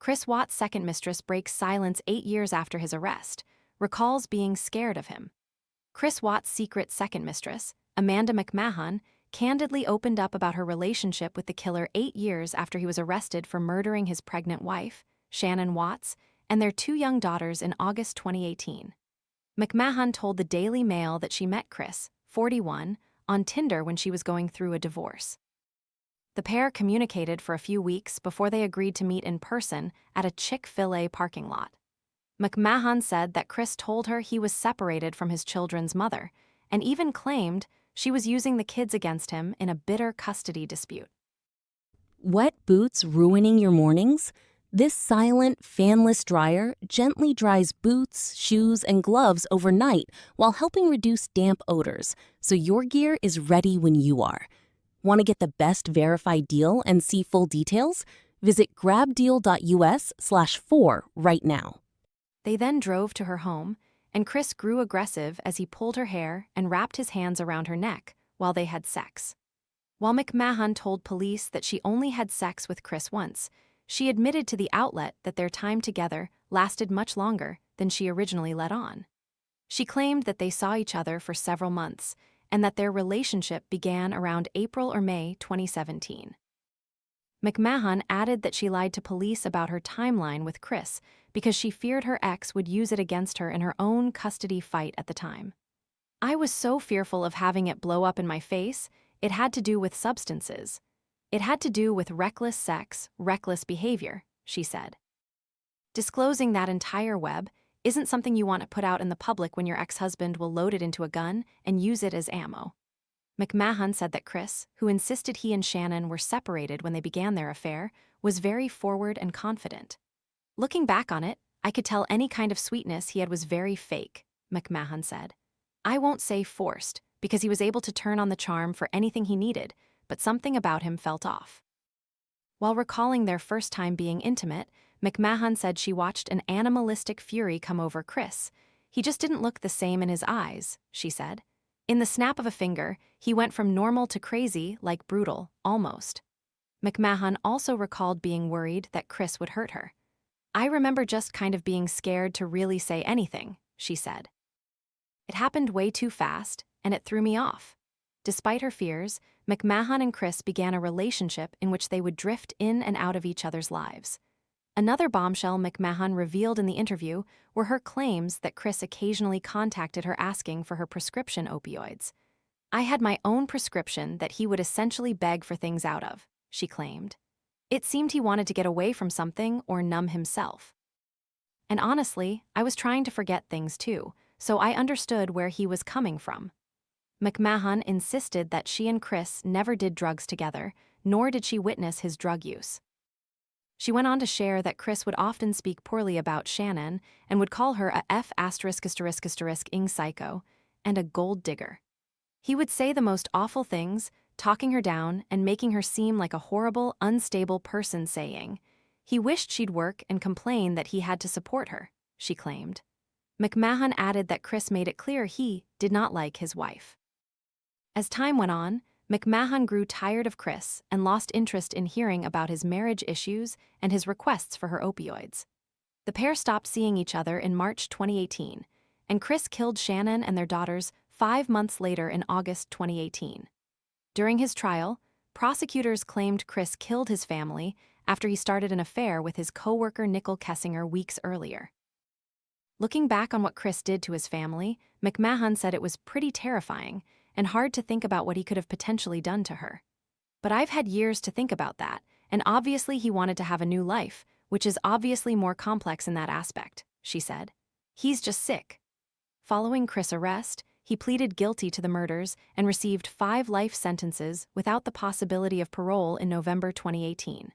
Chris Watts' second mistress breaks silence 8 years after his arrest, recalls being scared of him. Chris Watts' secret second mistress, Amanda McMahon, candidly opened up about her relationship with the killer 8 years after he was arrested for murdering his pregnant wife, Shanann Watts, and their 2 young daughters in August 2018. McMahon told the Daily Mail that she met Chris, 41, on Tinder when she was going through a divorce. The pair communicated for a few weeks before they agreed to meet in person at a Chick-fil-A parking lot. McMahon said that Chris told her he was separated from his children's mother, and even claimed she was using the kids against him in a bitter custody dispute. Wet boots ruining your mornings? This silent, fanless dryer gently dries boots, shoes, and gloves overnight while helping reduce damp odors, so your gear is ready when you are. Want to get the best verified deal and see full details? Visit grabdeal.us/4 right now. They then drove to her home, and Chris grew aggressive as he pulled her hair and wrapped his hands around her neck while they had sex. While McMahon told police that she only had sex with Chris once, she admitted to the outlet that their time together lasted much longer than she originally let on. She claimed that they saw each other for several months and that their relationship began around April or May 2017. McMahon added that she lied to police about her timeline with Chris because she feared her ex would use it against her in her own custody fight at the time. "I was so fearful of having it blow up in my face, it had to do with substances. It had to do with reckless sex, reckless behavior," she said. Disclosing that entire web isn't something you want to put out in the public when your ex-husband will load it into a gun and use it as ammo. McMahon said that Chris, who insisted he and Shanann were separated when they began their affair, was very forward and confident. "Looking back on it, I could tell any kind of sweetness he had was very fake," McMahon said. "I won't say forced, because he was able to turn on the charm for anything he needed, but something about him felt off." While recalling their first time being intimate, McMahon said she watched an animalistic fury come over Chris. "He just didn't look the same in his eyes," she said. "In the snap of a finger, he went from normal to crazy, like brutal, almost." McMahon also recalled being worried that Chris would hurt her. "I remember just kind of being scared to really say anything," she said. "It happened way too fast, and it threw me off." Despite her fears, McMahon and Chris began a relationship in which they would drift in and out of each other's lives. Another bombshell McMahon revealed in the interview were her claims that Chris occasionally contacted her asking for her prescription opioids. "I had my own prescription that he would essentially beg for things out of," she claimed. "It seemed he wanted to get away from something or numb himself. And honestly, I was trying to forget things too, so I understood where he was coming from." McMahon insisted that she and Chris never did drugs together, nor did she witness his drug use. She went on to share that Chris would often speak poorly about Shanann and would call her a F***ing psycho and a gold digger. He would say the most awful things, talking her down and making her seem like a horrible, unstable person, saying he wished she'd work and complain that he had to support her, she claimed. McMahon added that Chris made it clear he did not like his wife. As time went on, McMahon grew tired of Chris and lost interest in hearing about his marriage issues and his requests for her opioids. The pair stopped seeing each other in March 2018, and Chris killed Shanann and their daughters 5 months later in August 2018. During his trial, prosecutors claimed Chris killed his family after he started an affair with his co-worker Nicole Kessinger weeks earlier. Looking back on what Chris did to his family, McMahon said it was pretty terrifying and hard to think about what he could have potentially done to her. "But I've had years to think about that, and obviously he wanted to have a new life, which is obviously more complex in that aspect," she said. "He's just sick." Following Chris' arrest, he pleaded guilty to the murders and received 5 life sentences without the possibility of parole in November 2018.